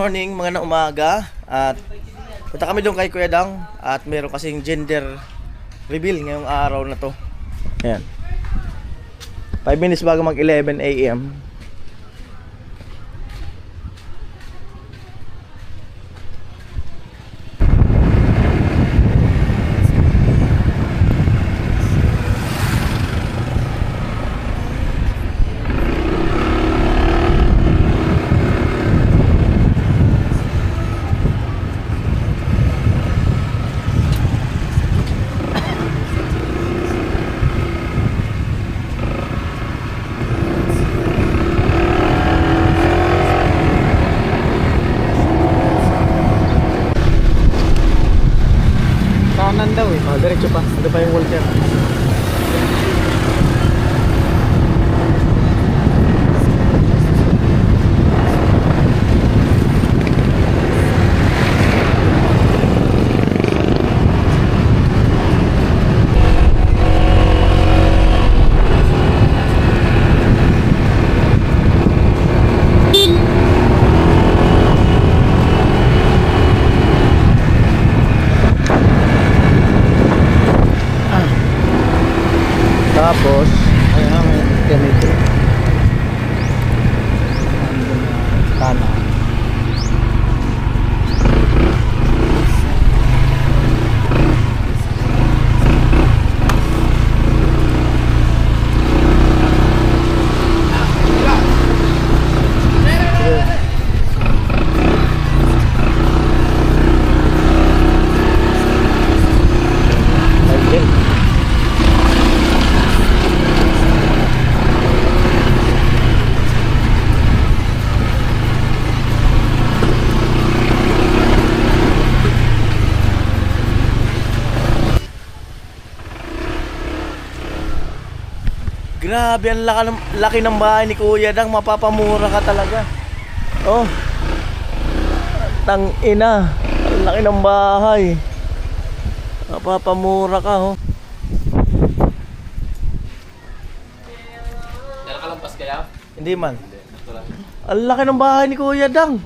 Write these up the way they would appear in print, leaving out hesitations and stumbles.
morning mga na umaga. At punta kami doon kay Kuya Dang. At meron kasing gender reveal ngayong araw na to. Ayan, 5 minutes bago mag 11 AM. Kanan daw eh. Diretso pa. Ito pa yung Walter. Tapos, Ayun na, may ganito. Andun na kanan. ayun. Grabe, ang laki ng bahay ni Kuya Dang. Mapapamura ka talaga. Oh, tang ina, ang laki ng bahay. Mapapamura ka, oh. Nakalampas kaya? Hindi man. Ito lang. Ang laki ng bahay ni Kuya Dang.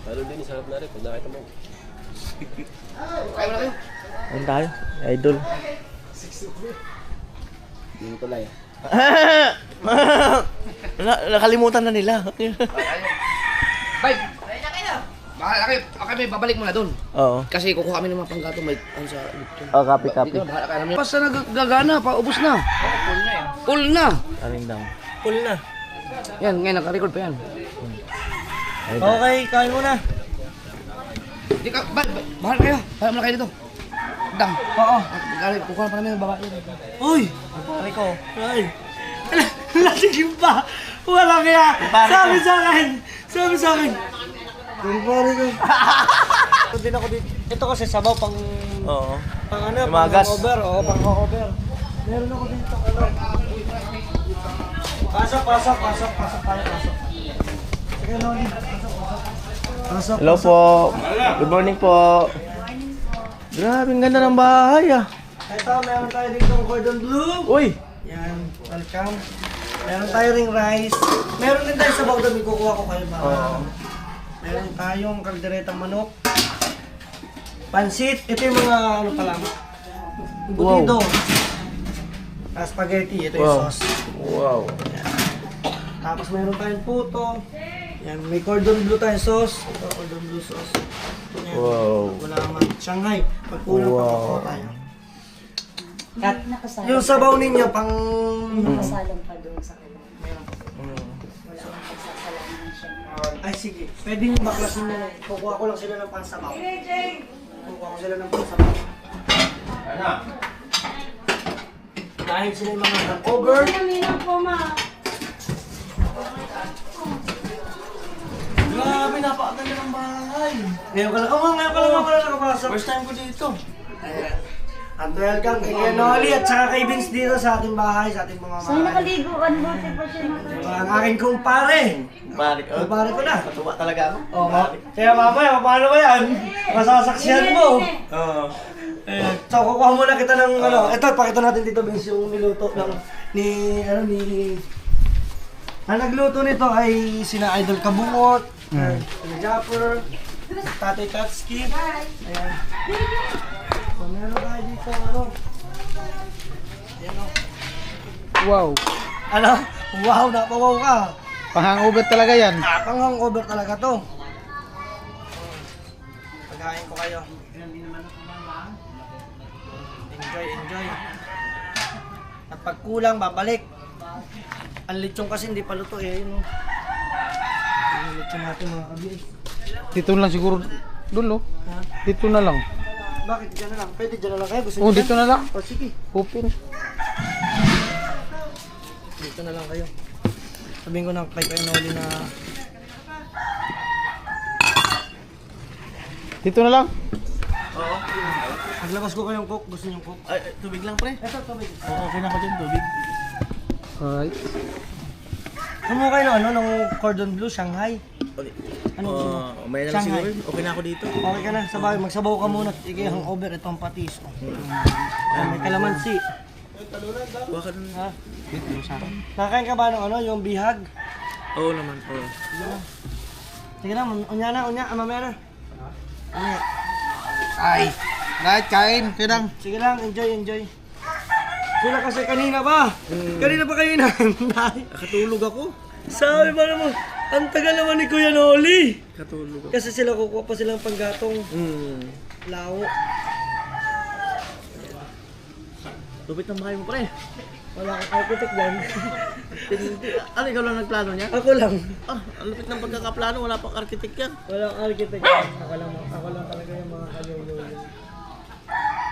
Lalo din, sarap na rin pag nakita mo. Ayun tayo, idol. Hindi ko lang. Nakalimutan na nila. Bay! Bahala kayo. Okay, may babalik muna doon. Oo. Kasi kukuha kami ng mga panggato. May ano sa lechon. Oh, copy. Dito, bahala kayo namin. Basta nagagana, paubos na. Full na yan. Full na. Aling Dang. Full na. Yan, ngayon naka-record pa yan. Okay, kain muna. Di ka, bahala kayo. Bahala muna kayo dito. Dang. Oo. Kukuha pa namin ng babae. Uy! Pare ko. Ay. Lasing pa! Wala kaya! Pare Sabi ko. sa akin! Sabi sa akin! Yung pare ko. Ito din ako dito. Ito kasi sabaw pang... Oo. Pang ano? Tumagas. Pang cover. Oo, pang cover. Meron ako dito. Ano? Pasok tayo. Sige, Loli. Pasok. Hello po. Good morning po. Grabe, ang ganda ng bahay ah. Ito, meron tayo dito ng cordon bleu. Uy! Yan, welcome. Meron tayo ring rice. Meron din tayo sabaw doon. Kukuha ko kayo ba? Oo. Meron tayong kalderetang manok. Pansit. Ito yung mga ano pa lang. Embutido. Spaghetti. Ito yung Wow. sauce. Wow. Tapos meron tayong puto. Yan, may cordon bleu tayong sauce. Ito, cordon bleu sauce. Yan. Wow. Wala naman. Shanghai. Pag kulang Wow. pa tayo. At Nakasalang yung sabaw ninyo pang... nakasalang pa doon sa kanila. Mm. So, ang pagsasalaman siya. Ay sige, pwede yung baklasin nyo. Kukuha ko lang sila ng pansabaw. Kukuha ko sila ng pansabaw. Dahil sila yung mga cover. Grabe, napakaganda ng bahay. Ngayon ka lang, ngayon ka lang ako na nakapasok. First time ko dito. At welcome kay Kuya Noli at saka kay Vince dito sa ating bahay, sa ating mga So, nakaligo ka buti pa siya Ang aking kumpare. Balik. Kumpare ko na. Matuwa talaga ako. Oo, kaya mamaya, paano ba yan? Masasaksihan mo. Oo. So, kukuha muna kita ng ano. Ito, pakita natin dito, Vince, yung niluto ng ang nagluto nito ay sina Idol Kabungot, Ayan, Japper, Tatay Tatsuki. Ayan. So, meron tayo dito, ano? Ayan, o. Wow. Ano? Wow, napawaw ka. Pang-hangover talaga yan. Pang-hangover talaga to. Pagkain ko kayo. Enjoy, enjoy. At pag kulang, babalik. Ang lechon kasi hindi pa luto eh. Yun, oh. Yung lechon natin mga kabis. Dito lang siguro. Dulo. Ha? Dito na lang. Bakit dyan na lang? Pwede dyan na lang kayo. Gusto Oh, niyo dito dyan? na lang. O sige. Open. Dito na lang kayo. Sabihin ko na kay Noli na Dito na lang. Oo. maglabas ko kayong coke. Gusto niyo coke? Ay, tubig lang pre. Ito, tubig. Oo, okay na ako dyan, tubig. Alright. Sumuha kayo ng ano, ng cordon bleu, Shanghai. Okay. Ano gusto mo? May na lang Shanghai. siguro. Okay na ako dito. Okay ka na, sabay. Magsabaw ka muna. Sige, hangover. Ito ang patis. Oh. Ayan, may kalamansi. Huwag ka dun. Ha? Nakain ka ba ng ano, yung bihag? Oo naman, oo. Sige na, unya na, unya. Mamaya na. Unya. Ay. Right, kain. Kailang. Sige lang, enjoy, enjoy. Sila kasi kanina pa. Kanina pa kayo inaantay. Nakatulog ako. Sabi ba naman, ang tagal naman ni Kuya Noli. Nakatulog ako. Kasi sila kukuha pa silang panggatong lao. Lupit ng bahay mo pre. Wala akong architect dyan. Ano, ikaw lang nagplano niya? Ako lang. Ah, ang lupit ng pagkakaplano. Wala pang architect yan. Wala akong architect dyan. Ako lang talaga yung mga kalululo.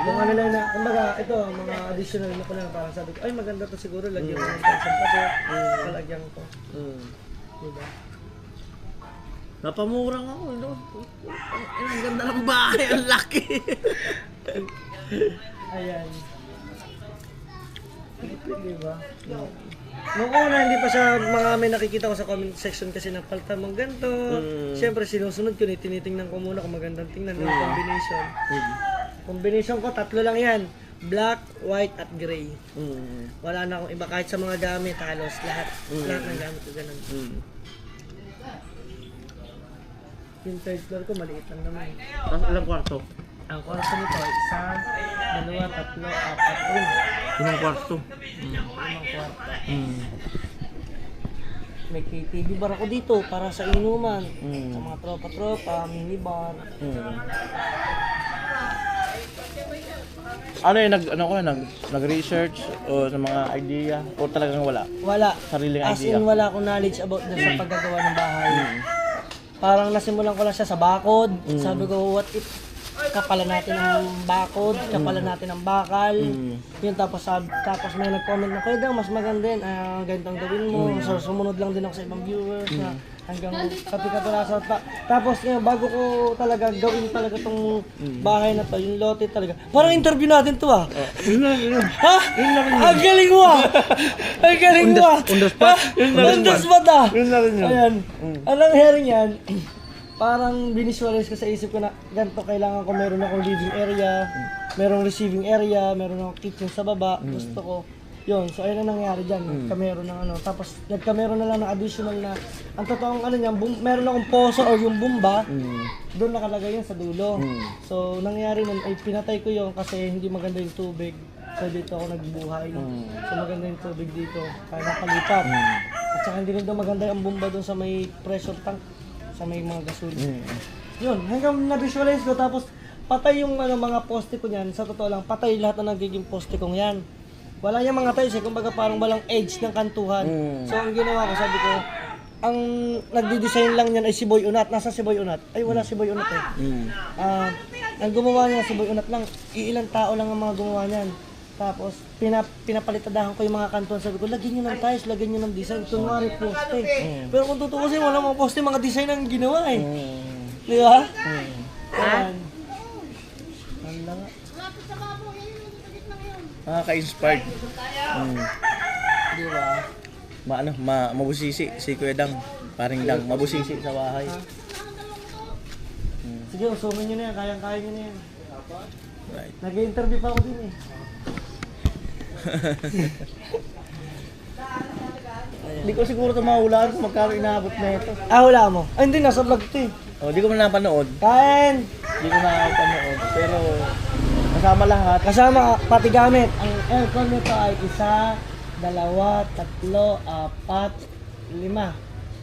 Yung ano lang na, kumbaga, ito, mga additional na ko lang. Parang sabi ko, ay maganda to siguro. Lagyan ko ng isang pato. Palagyan ko. Diba? Napamurang ako. No? Ang ganda ng bahay. Ang laki. Ayan. Diba? Nung una, hindi pa siya mga may nakikita ko sa comment section kasi napalitan mong ganito. Siyempre, sinusunod ko, tinitingnan ko muna kung magandang tingnan yung combination. Combination ko, 3 lang yan. Black, white, at gray. Wala na akong iba kahit sa mga gamit, halos lahat. Lahat ng gamit ko ganun. Yung third floor ko, maliit lang naman. Tapos ilang kwarto? Ang kwarto nito, 1, 2, 3, 4. Ilang kwarto? 5 kwarto. May KTV bar ako dito para sa inuman. Sa mga tropa-tropa, minibar. Ano yung nag-research o sa mga idea o talagang wala? Wala. Sariling As idea. in, wala akong knowledge about dun sa paggagawa ng bahay. Parang nasimulan ko lang siya sa bakod. Sabi ko, what if kapalan natin ang bakod, kapalan natin ang bakal. Yun, tapos may nag-comment na, kaya daw, mas maganda yun, ganito ang gawin mo. So, sumunod lang din ako sa ibang viewers na hanggang pati-katulasan. Tapos bago ko talaga gawin talaga tong bahay na to, yung lote talaga. Parang interview natin to ah. Ha? Ang galing mo ah! Ang galing mo ah! On the spot? On the spot ah! Ayan. Anong hearing yan? Parang binisualize ko sa isip ko na ganito kailangan ko, meron akong living area, merong receiving area, meron akong kitchen sa baba, gusto ko. Yun, so ayun ang nangyari dyan, nagkameron ng ano, tapos nagkameron na lang ng additional na, ang totoong ano niyan, meron akong poso o yung bumba, doon nakalagay yan sa dulo. So nangyari nun, ay pinatay ko yun kasi hindi maganda yung tubig, so dito ako nagbuhay. So maganda yung tubig dito, kaya nakalipat. At saka hindi rin daw maganda yung bumba doon sa may pressure tank, sa may mga gasol. Yun, hanggang na-visualize ko, tapos patay yung mga poste ko niyan, sa totoo lang, patay lahat na nagiging poste kong yan. Wala yung mga tiles eh, kumbaga parang walang edge ng kantuhan. So ang ginawa ko, sabi ko, ang nagdi-design lang niyan ay si Boy Unat. Nasa si Boy Unat? Ay wala si Boy Unat eh. Ang gumawa niya si Boy Unat lang, iilang tao lang ang mga gumawa niyan. Tapos pinapalitadahan ko yung mga kantuhan, sabi ko, lagyan niyo ng tiles, lagyan niyo ng design, tunwari poste. Pero kung tutuusin, wala mga poste, mga design ang ginawa eh. Di ba? Ayan. Ang langa. Nakaka-inspired. Di ba? Mabusisi si Kuya Dang. Paring Dang, mabusisi sa bahay. Sige, usumin nyo na yan, kayang-kaya nyo na yan. Right. Nag-interview pa ako din eh. Hindi ko siguro ito mahulaan kung magkano inaabot na ito. Ah, wala mo. Ay, hindi, nasa vlog ito eh. Oh, di ko man napanood. Kain! Hindi ko napanood. Pero kasama lahat. Kasama pati gamit. Ang aircon nito ay 1, 2, 3, 4, 5.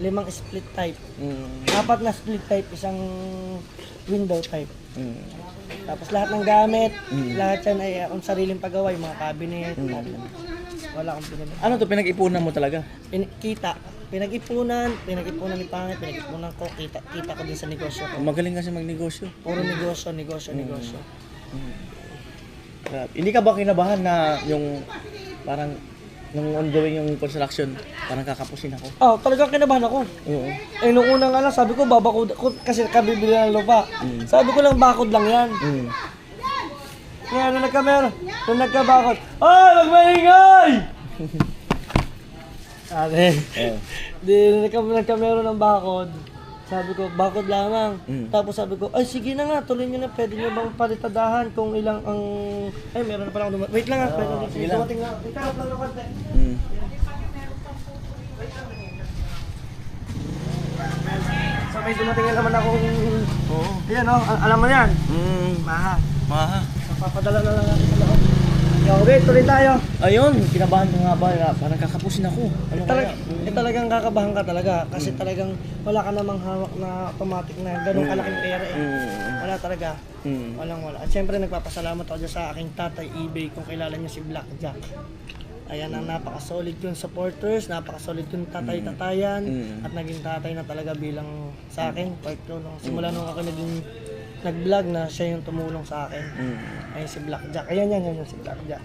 5 split type. 4 na split type, isang window type. Tapos lahat ng gamit, lahat yan ay akong sariling paggawa, yung mga cabinet, lahat yan. Wala akong pinag Ano to, pinag-ipunan mo talaga? kita. Pinag-ipunan ni Pangit, pinag-ipunan ko, kita ko din sa negosyo ko. Magaling kasi magnegosyo. Puro negosyo. Grabe. Hindi ka ba kinabahan na yung parang nung ongoing yung construction, parang kakapusin ako? Oh, talagang kinabahan ako. Oo. Eh, nung unang sabi ko, babakod ko, kasi kabibili ng lupa. Sabi ko lang, bakod lang yan. Kaya nung nagkabakod, ay, wag maingay! Sabi, di nagkameron ng bakod. Sabi ko, bakod lamang. Tapos sabi ko, ay sige na nga, tuloy nyo na, pwede nyo bang palitadahan kung ilang ang... Ay, meron na pala akong dumating. Wait lang nga, sige lang. dumating nga. Ikarap lang ng konti. So may dumating na naman akong... Oo. Ayan o, alam mo yan. Maha. Maha. Papadala na lang natin sa loob. Okay, tuloy tayo. Ayun, kinabahan ko nga ba, parang kakapusin ako. Ano kaya? Talagang kakabahan ka talaga kasi talagang wala ka namang hawak na automatic na ganun kalaking pera eh. Wala talaga. Wala. At syempre nagpapasalamat ako dyan sa aking tatay eBay kung kilala niyo si Blackjack. Ayan ang napaka-solid yung supporters, napaka-solid yung tatay-tatayan at naging tatay na talaga bilang sa akin. Part ko nung simula nung ako naging nag-vlog na siya yung tumulong sa akin. Ayun si Blackjack. Ayan yan si Blackjack.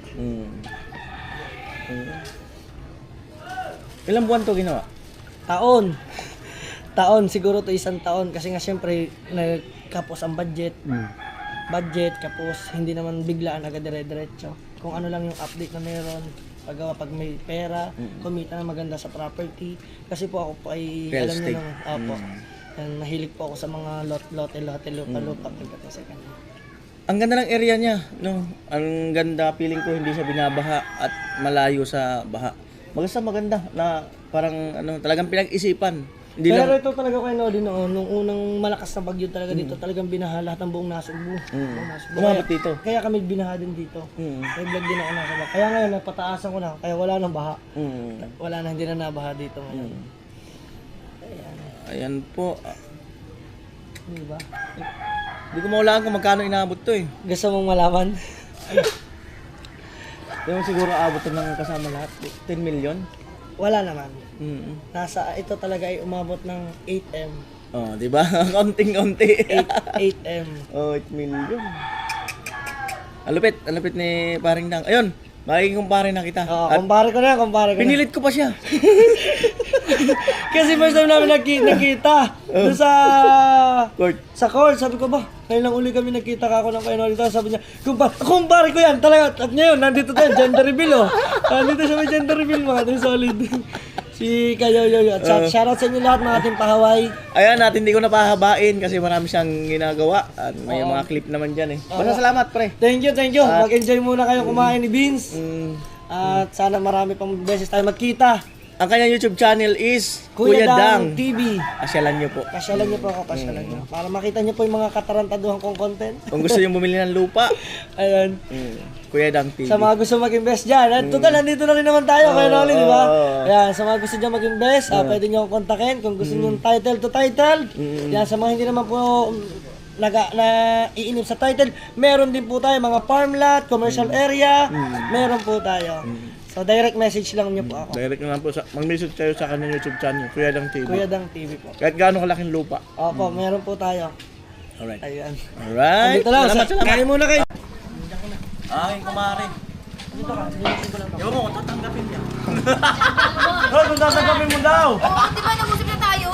Ilang buwan to ginawa? Taon, siguro to 1 taon kasi nga syempre nagkapos ang budget. Kapos hindi naman biglaan agad dire-diretso. Kung ano lang yung update na meron, pag may pera, kumita na maganda sa property. Kasi po ako po ay Real alam niyo estate. naman, nahilig po ako sa mga lote, lupa, kasi kanya. Ang ganda ng area niya, no? Ang ganda, feeling ko hindi siya binabaha at malayo sa baha. Maganda na parang talagang pinag-isipan. Hindi Pero lang ito talaga kay Noli noon, nung unang malakas na bagyo talaga dito, talagang binaha lahat ng buong Nasugbu. umabot dito. Kaya kami binaha din dito. May vlog din ako nasa baha. Kaya ngayon, napataasan ko na, kaya wala nang baha. Wala na, hindi na nabaha dito ngayon. Ayan po. Di ba? Hindi ko maulaan kung magkano inaabot to eh. Gusto mong malaman? Yung siguro abot to ng kasama lahat. 10 million? Wala naman. Ito talaga ay umabot ng 8M. Oh, di ba? Konting-konti. 8M. Oh, 8 million. Ang lupit ni Paring Dang. Ayun, magiging kumpare na kita. Oo, At kumpare ko na. pinilit ko pa siya. Kasi first time namin nakita doon Court. sa court. Sabi ko ba, ngayon lang uli kami nakita ka ako ng kayo Noli. Sabi niya, kumpare ko yan talaga. At ngayon, nandito tayo, gender reveal Nandito siya may gender reveal mga tayo solid. Si Kayoyoyo. At shoutout sa inyo lahat mga ating pahaway. Ayan, natin hindi ko napahabain kasi marami siyang ginagawa. At may mga clip naman dyan eh. Basta salamat, pre. Thank you. Mag-enjoy muna kayo kumain ni Vince. At sana marami pang beses tayo magkita. Ang kanyang YouTube channel is Kuya Dang TV. Asyalan nyo po. Pasyalan niyo po ako, pasyalan niyo. Para makita niyo po yung mga katarantaduhan kong content. Kung gusto nyo bumili ng lupa, Ayun. Kuya Dang TV. Sa mga gusto mag-invest dyan. At total, nandito na rin naman tayo, Kuya Noli, di ba? Ayan, sa mga gusto dyan mag-invest, pwede nyo akong kontakin. Kung gusto nyo yung title to title. Yan, sa mga hindi naman po iinip sa title, meron din po tayo mga farmland, commercial area, meron po tayo. So direct message lang niyo po ako. Direct na lang po. Mag-message kayo sa kanyang YouTube channel, Kuya Dang TV. Kuya Dang TV po. Kahit gaano kalaking lupa. Opo, meron po tayo. Alright. Ayan. Alright. Dito lang, Salamat. kain muna kayo. Aking kumari. Dito ka, nilisin ko lang. Ewan mo kung tatanggapin niya. Hoy, kung tatanggapin mo daw! Oo, di ba nag-usap na tayo?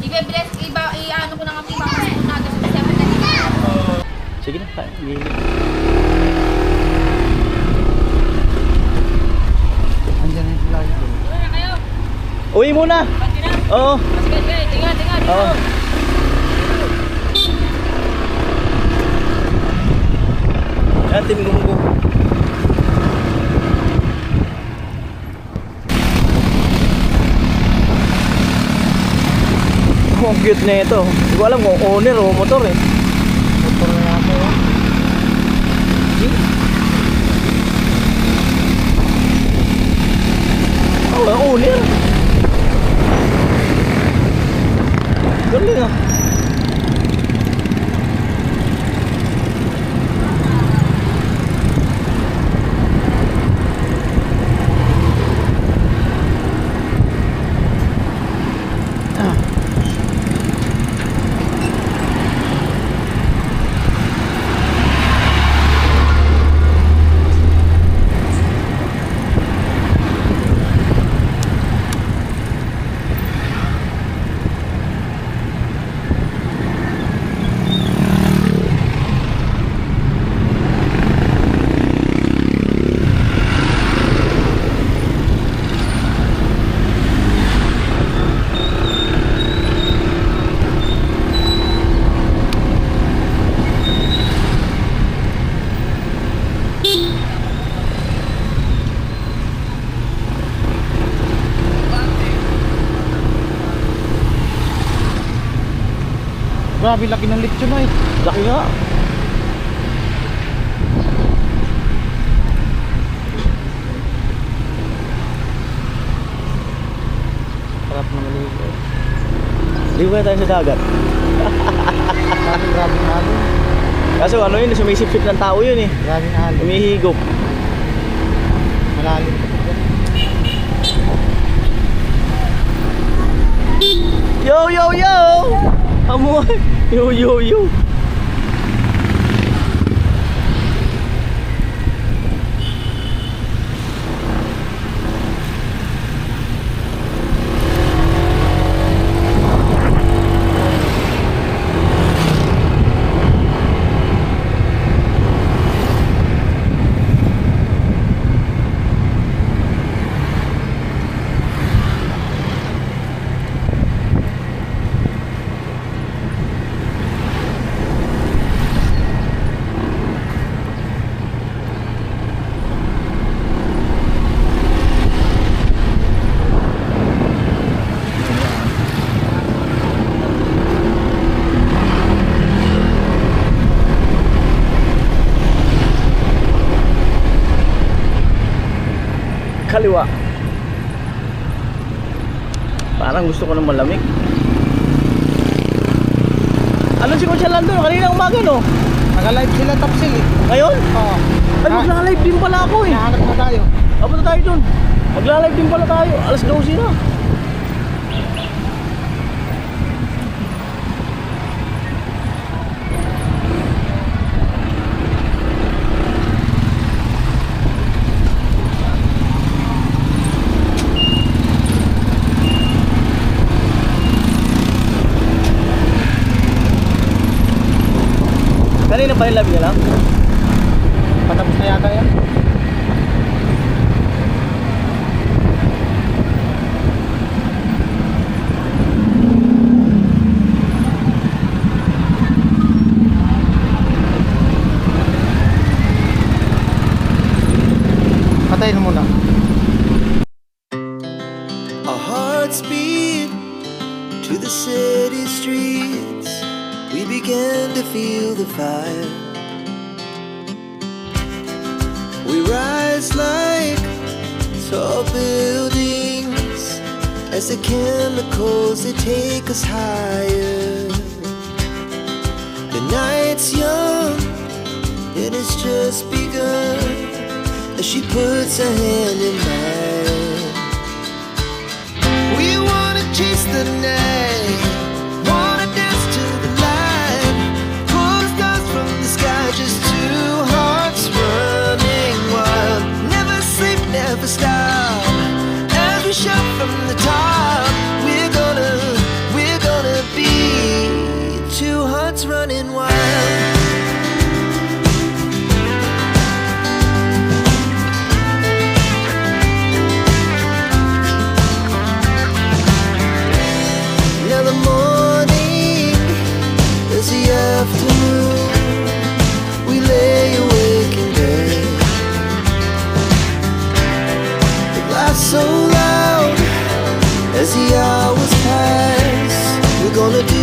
I-bless, i-ano ko na nga ibang kasi kung nagas ko siya Sige na, Andiyan yung vlog. Uwi na kayo. uwi muna. Pati na. Oo. Sige, tingnan dito. Oo. Yan, Team Gumugo. Oh, ang cute na ito. Hindi ko alam kung owner o motor eh. Motor na natin. Oh, owner. Galing ah. Grabe, laki ng lechon ay. Laki nga. Sarap na maligo. Ligo kaya tayo sa dagat. Grabe ng halo. Kaso ano yun, sumisip-sip ng tao yun eh. Grabe ng halo. Humihigop. Malalim. Yo, yo, yo! Amoy! Yo, yo, yo! Kaliwa. Parang gusto ko ng malamig. Ano si Kuya Lando? Kanina umaga no? Naka-live sila Tapsil eh. Ngayon? Oo. Ay, magla-live din pala ako eh. Nahanap na tayo. Papunta tayo dun. Magla-live din pala tayo. Alas 12 na. Kanina pa yung live niya lang? Patapos na yata yan. Patayin mo muna. Our hearts beat to the city streets. We began to feel the fire. We rise like tall buildings as the chemicals they take us higher. The night's young and it's just begun as she puts her hand in mine. We wanna chase the night, wanna dance to the light, pull stars from the sky, just two hearts running wild. Never sleep, never stop, as we shout from the top. We're gonna be two hearts running wild. wanna do